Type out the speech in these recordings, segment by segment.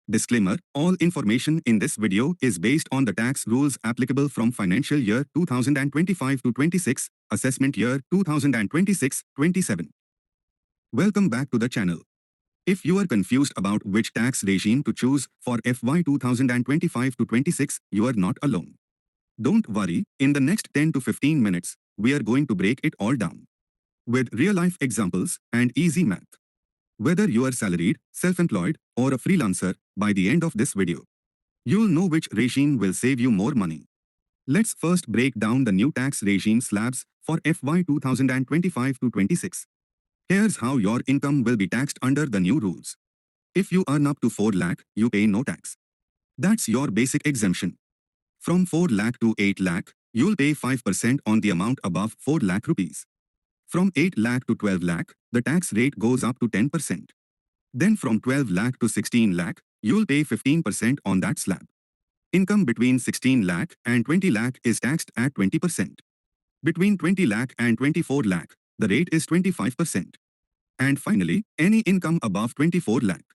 Disclaimer, all information in this video is based on the tax rules applicable from financial year 2025 to 26, assessment year 2026-27. Welcome back to the channel. If you are confused about which tax regime to choose for FY 2025 to 26, you are not alone. Don't worry, in the next 10 to 15 minutes, we are going to break it all down with real-life examples and easy math. Whether you are salaried, self-employed, or a freelancer, by the end of this video, you'll know which regime will save you more money. Let's first break down the new tax regime slabs for FY 2025 to 26. Here's how your income will be taxed under the new rules. If you earn up to 4 lakh, you pay no tax. That's your basic exemption. From 4 lakh to 8 lakh, you'll pay 5% on the amount above 4 lakh rupees. From 8 lakh to 12 lakh, the tax rate goes up to 10%. Then from 12 lakh to 16 lakh, you'll pay 15% on that slab. Income between 16 lakh and 20 lakh is taxed at 20%. Between 20 lakh and 24 lakh, the rate is 25%. And finally, any income above 24 lakh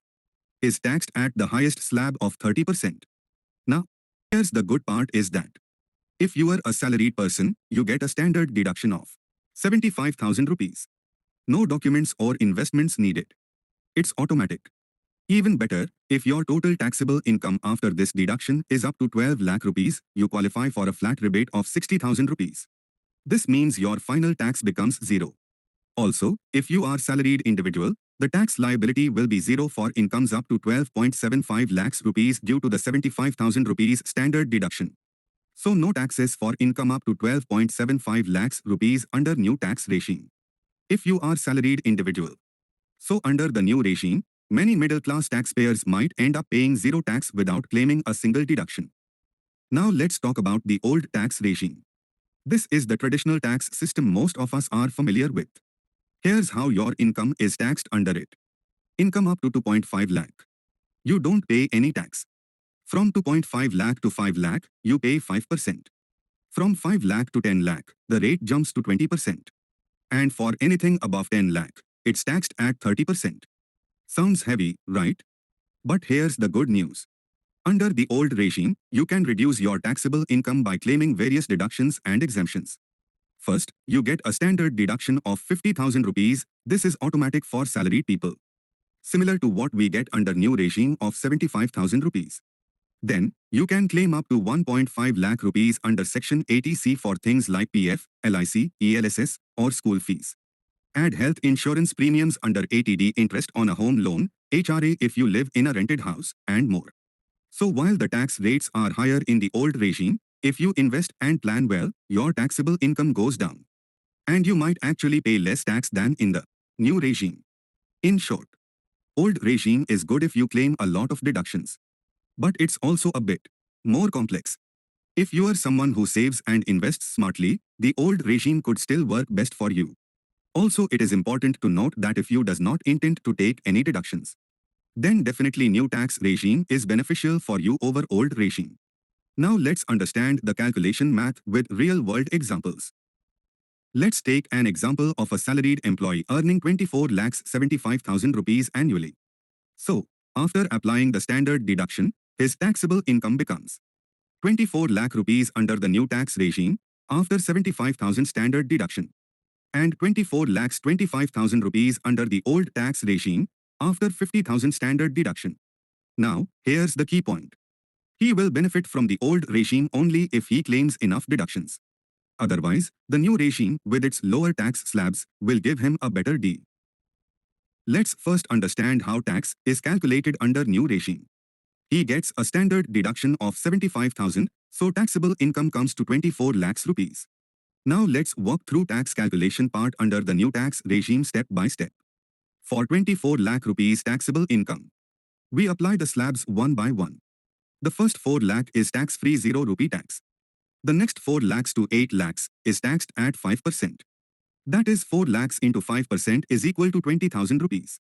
is taxed at the highest slab of 30%. Now, here's the good part is that if you are a salaried person, you get a standard deduction of 75,000 rupees. No documents or investments needed. It's automatic. Even better, if your total taxable income after this deduction is up to 12 lakh rupees, you qualify for a flat rebate of 60,000 rupees. This means your final tax becomes zero. Also, if you are salaried individual, the tax liability will be zero for incomes up to 12.75 lakhs rupees due to the 75,000 rupees standard deduction. So no taxes for income up to 12.75 lakhs rupees under new tax regime. If you are salaried individual. So under the new regime, many middle-class taxpayers might end up paying zero tax without claiming a single deduction. Now let's talk about the old tax regime. This is the traditional tax system most of us are familiar with. Here's how your income is taxed under it. Income up to 2.5 lakh. You don't pay any tax. From 2.5 lakh to 5 lakh, you pay 5%. From 5 lakh to 10 lakh, the rate jumps to 20%. And for anything above 10 lakh, it's taxed at 30%. Sounds heavy, right? But here's the good news. Under the old regime, you can reduce your taxable income by claiming various deductions and exemptions. First, you get a standard deduction of 50,000 rupees. This is automatic for salaried people, similar to what we get under new regime of 75,000 rupees. Then, you can claim up to 1.5 lakh rupees under Section 80C for things like PF, LIC, ELSS, or school fees. Add health insurance premiums under 80D interest on a home loan, HRA if you live in a rented house, and more. So while the tax rates are higher in the old regime, if you invest and plan well, your taxable income goes down. And you might actually pay less tax than in the new regime. In short, old regime is good if you claim a lot of deductions. But it's also a bit more complex. If you are someone who saves and invests smartly, the old regime could still work best for you. Also, it is important to note that if you does not intend to take any deductions, then definitely new tax regime is beneficial for you over old regime. Now let's understand the calculation math with real-world examples. Let's take an example of a salaried employee earning 24 lakhs 75,000 rupees annually. So, after applying the standard deduction, his taxable income becomes 24 lakh rupees under the new tax regime after 75,000 standard deduction and 24 lakhs 25,000 rupees under the old tax regime after 50,000 standard deduction. Now, here's the key point. He will benefit from the old regime only if he claims enough deductions. Otherwise, the new regime with its lower tax slabs will give him a better deal. Let's first understand how tax is calculated under new regime. He gets a standard deduction of 75,000, so taxable income comes to 24 lakhs rupees. Now let's walk through tax calculation part under the new tax regime step by step. For 24 lakh rupees taxable income, we apply the slabs one by one. The first 4 lakh is tax-free 0 rupee tax. The next 4 lakhs to 8 lakhs is taxed at 5%. That is 4 lakhs into 5% is equal to 20,000 rupees.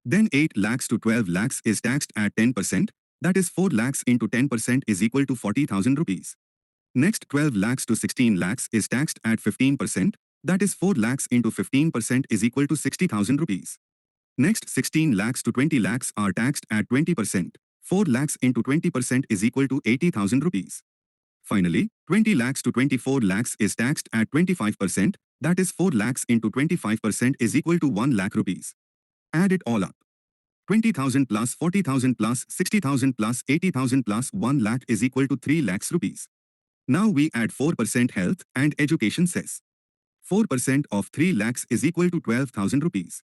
Then 8 lakhs to 12 lakhs is taxed at 10%. That is 4 lakhs into 10% is equal to 40,000 rupees. Next 12 lakhs to 16 lakhs is taxed at 15%. That is 4 lakhs into 15% is equal to 60,000 rupees. Next 16 lakhs to 20 lakhs are taxed at 20%. 4 lakhs into 20% is equal to 80,000 rupees. Finally, 20 lakhs to 24 lakhs is taxed at 25%, that is 4 lakhs into 25% is equal to 1 lakh rupees. Add it all up. 20,000 plus 40,000 plus 60,000 plus 80,000 plus 1 lakh is equal to 3 lakhs rupees. Now we add 4% health and education cess. 4% of 3 lakhs is equal to 12,000 rupees.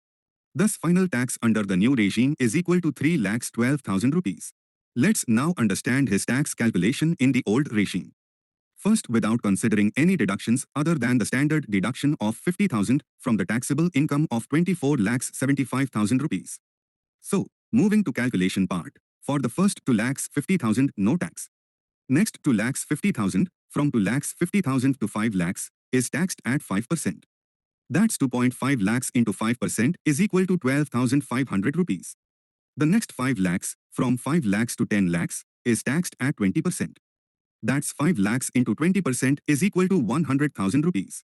Thus final tax under the new regime is equal to 3 lakhs 12,000 rupees. Let's now understand his tax calculation in the old regime. First, without considering any deductions other than the standard deduction of 50,000 from the taxable income of 24 lakhs 75,000 rupees. So, moving to calculation part. For the first 2 lakhs 50,000, no tax. Next 2 lakhs 50,000, from 2 lakhs 50,000 to 5 lakhs, is taxed at 5%. That's 2.5 lakhs into 5% is equal to 12,500 rupees. The next 5 lakhs, from 5 lakhs to 10 lakhs, is taxed at 20%. That's 5 lakhs into 20% is equal to 100,000 rupees.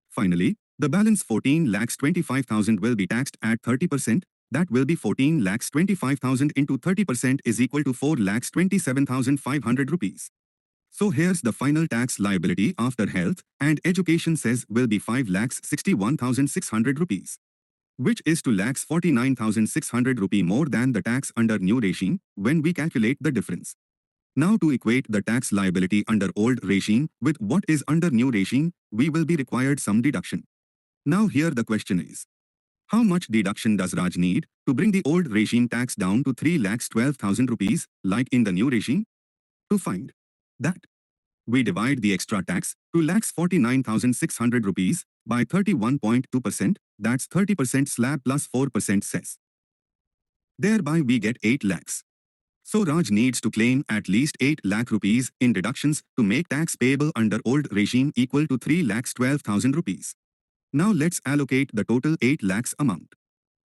Finally, the balance 14 lakhs 25,000 will be taxed at 30%. That will be 14 lakhs 25,000 into 30% is equal to 4 lakhs 27,500 rupees. So here's the final tax liability after health and education says will be 5 lakhs 61,600 rupees, which is 2 lakhs 49,600 rupee more than the tax under new regime when we calculate the difference. Now to equate the tax liability under old regime with what is under new regime, we will be required some deduction. Now here the question is, how much deduction does Raj need to bring the old regime tax down to 3 lakhs 12,000 rupees like in the new regime? To find that, we divide the extra tax, 2 lakhs 49,600 rupees, by 31.2%, that's 30% slab plus 4% cess. Thereby we get 8 lakhs. So Raj needs to claim at least 8 lakh rupees in deductions to make tax payable under old regime equal to 3 lakhs 12,000 rupees. Now let's allocate the total 8 lakhs amount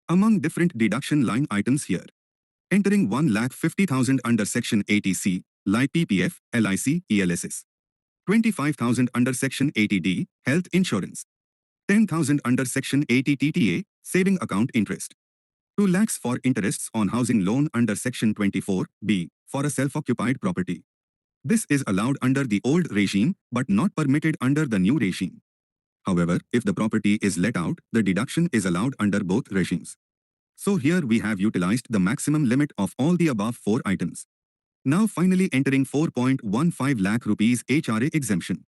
among different deduction line items here. Entering 1 lakh 50,000 under section 80C, like PPF, LIC, ELSS. 25,000 under section 80D, health insurance. 10,000 under section 80 TTA, saving account interest. 2 lakhs for interests on housing loan under section 24B, for a self-occupied property. This is allowed under the old regime, but not permitted under the new regime. However, if the property is let out, the deduction is allowed under both regimes. So here we have utilized the maximum limit of all the above 4 items. Now finally entering 4.15 lakh rupees HRA exemption.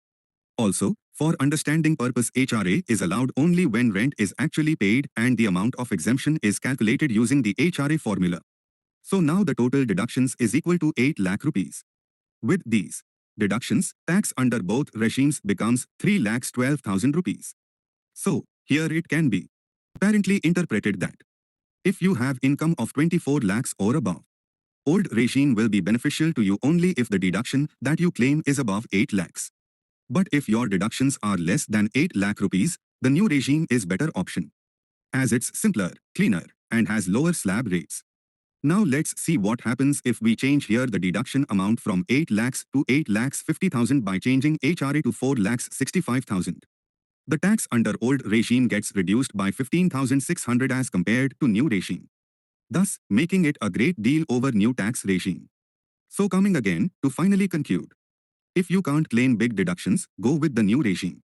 Also, for understanding purpose HRA is allowed only when rent is actually paid and the amount of exemption is calculated using the HRA formula. So now the total deductions is equal to 8 lakh rupees. With these deductions, tax under both regimes becomes 3 lakhs 12,000 rupees. So, here it can be apparently interpreted that if you have income of 24 lakhs or above, old regime will be beneficial to you only if the deduction that you claim is above 8 lakhs. But if your deductions are less than 8 lakh rupees, the new regime is better option, as it's simpler, cleaner, and has lower slab rates. Now let's see what happens if we change here the deduction amount from 8 lakhs to 8 lakhs 50,000 by changing HRA to 4 lakhs 65,000. The tax under old regime gets reduced by 15,600 as compared to new regime, thus making it a great deal over new tax regime. So coming again, to finally conclude, if you can't claim big deductions, go with the new regime.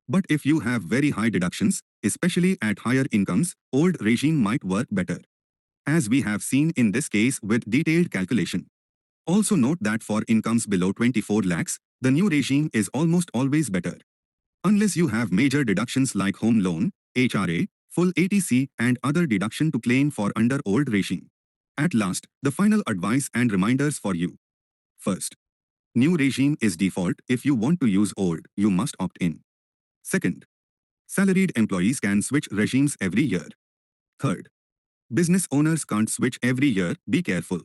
But if you have very high deductions, especially at higher incomes, old regime might work better, as we have seen in this case with detailed calculation. Also note that for incomes below 24 lakhs, the new regime is almost always better, unless you have major deductions like home loan, HRA, full ATC and other deduction to claim for under old regime. At last, the final advice and reminders for you. First, new regime is default. If you want to use old, you must opt in. Second, salaried employees can switch regimes every year. Third, business owners can't switch every year, be careful.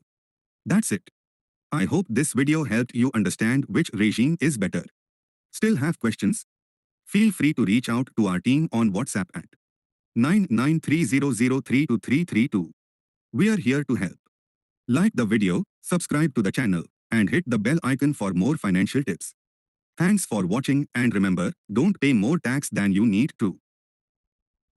That's it. I hope this video helped you understand which regime is better. Still have questions? Feel free to reach out to our team on WhatsApp at 9930032332. We are here to help. Like the video, subscribe to the channel, and hit the bell icon for more financial tips. Thanks for watching and remember, don't pay more tax than you need to.